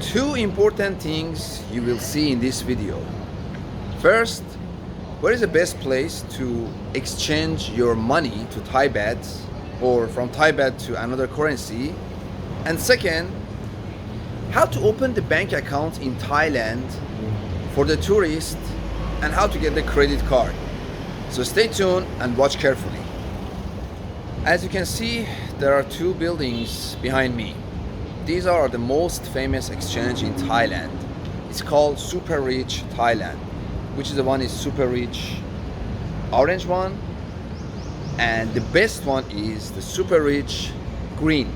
two important things you will see in this video. First, where is the best place to exchange your money to Thai baht or from Thai baht to another currency? And second, how to open the bank account in Thailand for the tourist and how to get the credit card. So stay tuned and watch carefully. As you can see, there are two buildings behind me. These are the most famous exchange in Thailand. It's called Superrich Thailand, which is the one is Superrich orange one, and the best one is the Superrich green.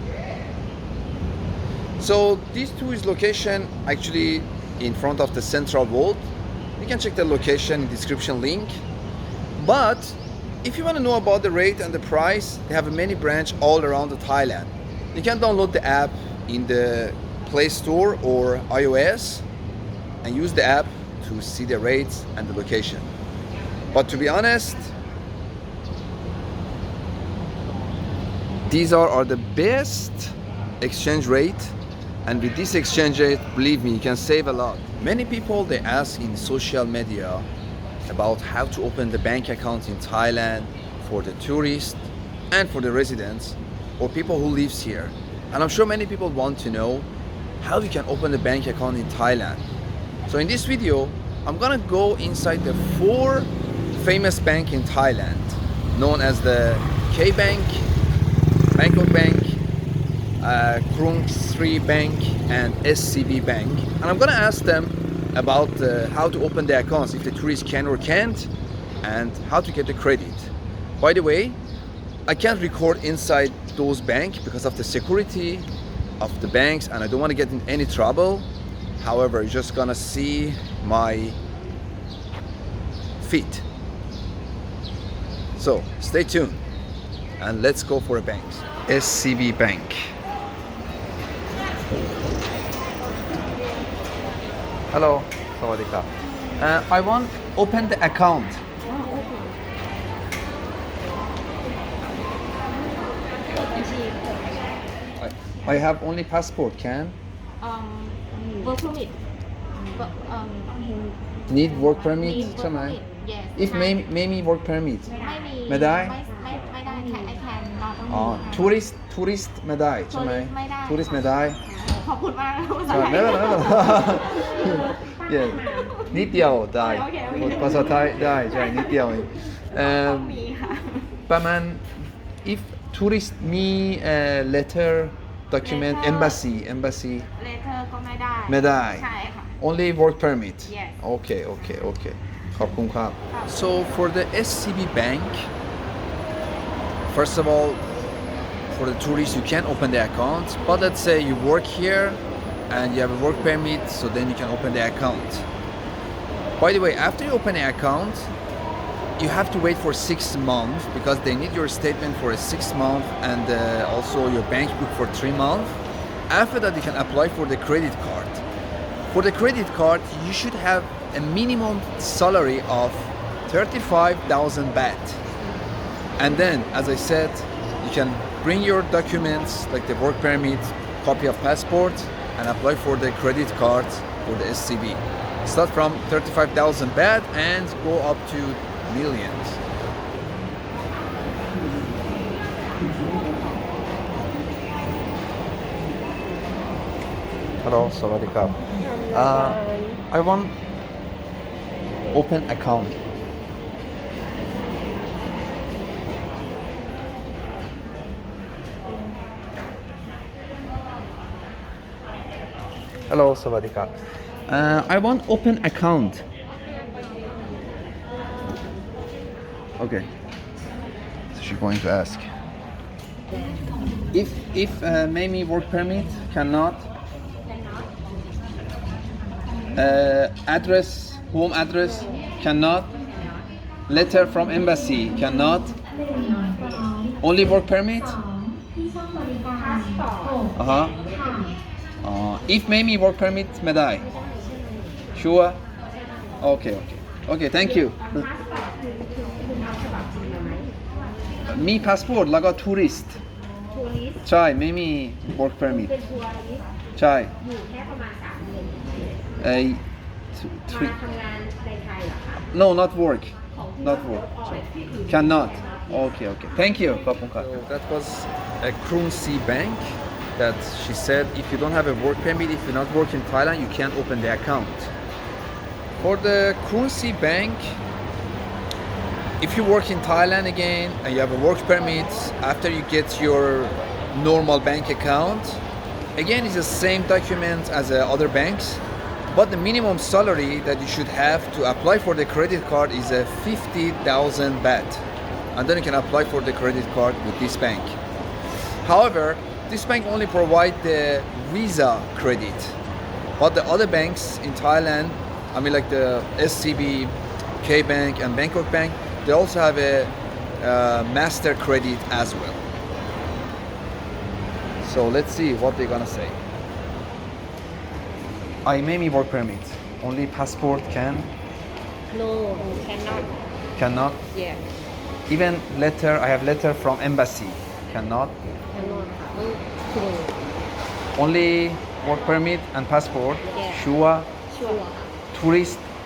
So these two is location actually in front of the central vault. You can check the location in description link. But if you want to know about the rate and the price, they have many branch all around the Thailand. You can download the app in the Play Store or iOS and use the app to see the rates and the location. But to be honest, these are the best exchange rate, and with this exchange rate, believe me, you can save a lot. Many people they ask in social media about how to open the bank account in Thailand for the tourists and for the residents or people who lives here. And I'm sure many people want to know how you can open the bank account in Thailand. So in this video, I'm gonna go inside the 4 famous bank in Thailand, known as the Kbank, Bangkok Bank, Krungsri Bank, and SCB Bank. And I'm gonna ask them about how to open the accounts, if the tourists can or can't, and how to get the credit. By the way, I can't record inside those banks because of the security of the banks, and I don't want to get in any trouble. However, you're just gonna see my feet. So stay tuned and let's go for a bank. SCB Bank. Hello, Sawadika. I want open the account. I have only passport. Can? Work permit. Need work permit ใช่ไหม Yes. If ไม่มี work permit ไม่มี ไม่ได้ ไม่ได้ค่ะ I can เราต้อง อ๋อ tourist ไม่ได้ใช่ไหม tourist ไม่ได้ ขอบคุณมากภาษา ไม่เป็นไรไม่เป็นไร Yeah นิดเดียวได้ โอเค ภาษาไทยได้ใช่นิดเดียวเอง มีค่ะ ประมาณ if tourist มี letter document embassy Later ก็ไม่ได้ ไม่ได้ ใช่ค่ะ only work permit. Yes. Okay. ขอบคุณครับ So for the SCB Bank, first of all, for the tourists you can open the account, but let's say you work here and you have a work permit, so then you can open the account. By the way, after you open the account, you have to wait for 6 months because they need your statement for a 6 month and also your bank book for 3 months. After that, you can apply for the credit card. For the credit card, you should have a minimum salary of 35,000 baht. And then, as I said, you can bring your documents like the work permit, copy of passport, and apply for the credit card for the SCB. Start from 35,000 baht and go up to millions. Hello, Sawadika. I want open account. Hello, Sawadika. I want open account. Okay. So she's going to ask. If maybe work permit cannot. Address, home address cannot. Letter from embassy cannot. Only work permit. If maybe work permit ไม่ได้ Sure. Okay. Thank you. มีพาสปอร์ตแล้วก็ทัวริสต์ใช่ไม่มี work permit ใช่ Uh, มา three. ทำงานในไทยเหรอคะ No, not work. ของที่ Not work. ออกที่อื่น Cannot. Okay, okay. Thank you. So that was a Krungsri Bank that she said if you don't have a work permit, if you're not working in Thailand, you can't open the account. For the Krungsri Bank, if you work in Thailand again and you have a work permit, after you get your normal bank account, again it's the same document as other banks, but the minimum salary that you should have to apply for the credit card is 50,000 baht, and then you can apply for the credit card with this bank. However, this bank only provide the Visa credit, but the other banks in Thailand, I mean like the SCB, Kbank and Bangkok Bank, they also have a master credit as well. So let's see what they're gonna say. I may me work permit. Only passport can, No cannot cannot. yeah Even letter, I have letter from embassy. Cannot. cannot ค่ะต้องคือ Only work permit and passport. Yeah. Sure. ชัวร์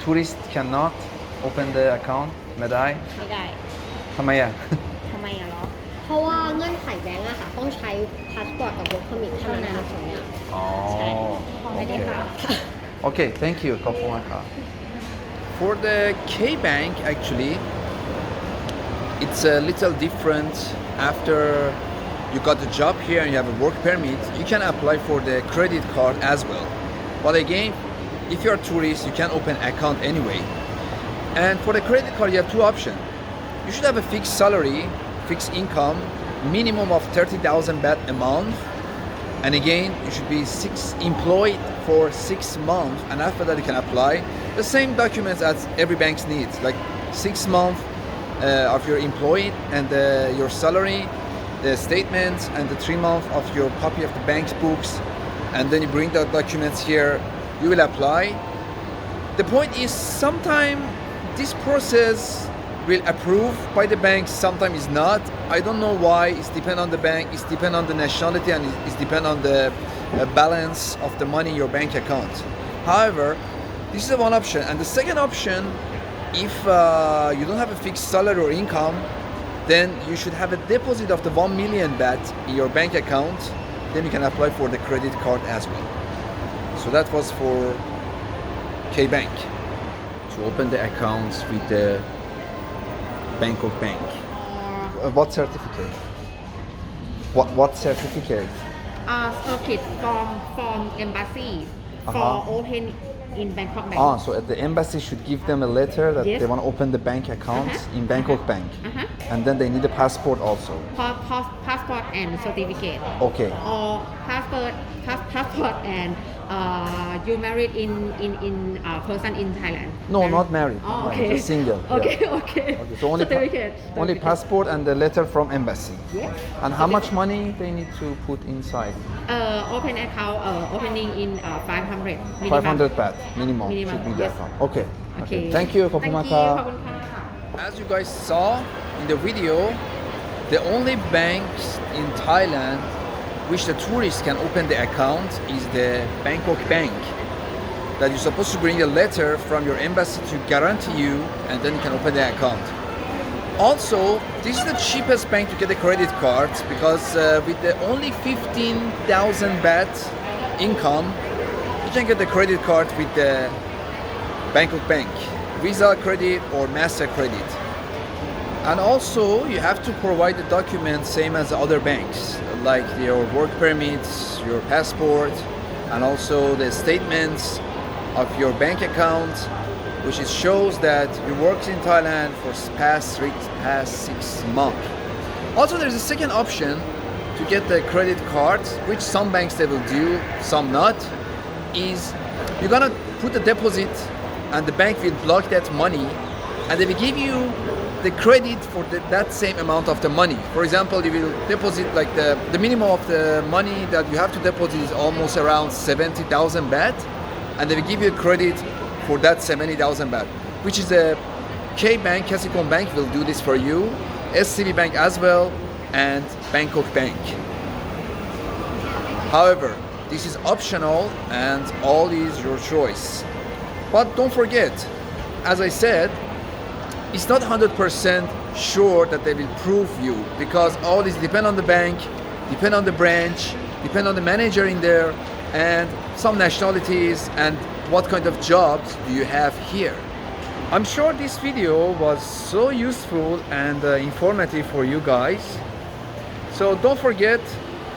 Tourist cannot open the account. ไม่ได้ ไม่ได้ ทำไมอ่ะ ทำไมอะเหรอ เพราะว่าเงื่อนไขแบงก์อะค่ะ ต้องใช้พาสปอร์ตกับ work permit เท่านั้นค่ะสองอย่าง Oh, ไม่ได้ okay. ค่ะ Okay, thank you, Kopumaka. For the K Bank, actually, it's a little different. After you got the job here and you have a work permit, you can apply for the credit card as well. But again, if you're a tourist, you can open account anyway. And for the credit card, you have two options. You should have a fixed salary, fixed income, minimum of 30,000 baht a month. And again, you should be employed for 6 months, and after that you can apply the same documents as every bank needs, like 6 months of your employed and your salary, the statements, and the 3 months of your copy of the bank's books, and then you bring the documents here. You will apply. The point is, sometimes this process will approve by the bank, sometimes it's not. I don't know why. It's depend on the bank, it's depend on the nationality, and it's depend on the balance of the money in your bank account. However, this is one option. And the second option, if you don't have a fixed salary or income, then you should have a deposit of the 1 million baht in your bank account. Then you can apply for the credit card as well. So that was for Kbank. To open the accounts with the Bangkok Bank. What certificate? What certificate? circuit from embassy for open in Bangkok Bank So at the embassy should give them a letter that Yes. they want to open the bank account in Bangkok Bank. Uh-huh. And then they need a passport also. passport and certificate Okay. or passport and you married in person in Thailand No, not married. Oh, No, okay. just single. Okay, Yeah. okay. Okay, so only certificate. only passport and the letter from embassy. Yes. And how much money they need to put inside? Open account opening in 500 minimum. 500 baht minimum, Minimum, should be the yes. account. Okay. Okay. Thank you, Thank you. Kopumaka. ขอบคุณค่ะ As you guys saw in the video, the only banks in Thailand which the tourists can open the account is the Bangkok Bank. That you're supposed to bring a letter from your embassy to guarantee you, and then you can open the account. Also, this is the cheapest bank to get a credit card because with the only 15,000 baht income, you can get the credit card with the Bangkok Bank, Visa credit or Master credit. And also, you have to provide the documents same as other banks, like your work permits, your passport, and also the statements of your bank account, which is shows that you worked in Thailand for past 6 months. Also, there's a second option to get the credit card, which some banks they will do, some not, is you're gonna put the deposit and the bank will block that money and they will give you the credit for that same amount of the money. For example, you will deposit like the minimum of the money that you have to deposit is almost around 70,000 baht, and they will give you a credit for that 70,000 baht, which is a Kbank, KASIKORN Bank will do this for you, SCB Bank as well, and Bangkok Bank. However, This is optional and all is your choice. But don't forget, as I said, it's not 100% sure that they will approve you, because all this depend on the bank, depend on the branch, depend on the manager in there, and some nationalities and what kind of jobs do you have here. I'm sure this video was so useful and informative for you guys. So don't forget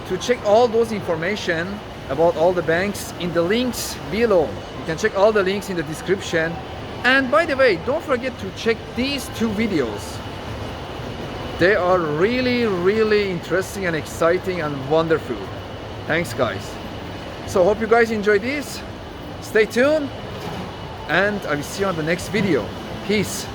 to check all those information about all the banks in the links below. You can check all the links in the description. And by the way, don't forget to check these 2 videos. They are really interesting and exciting and wonderful. Thanks guys. So hope you guys enjoy this. Stay tuned and I will see you on the next video. Peace.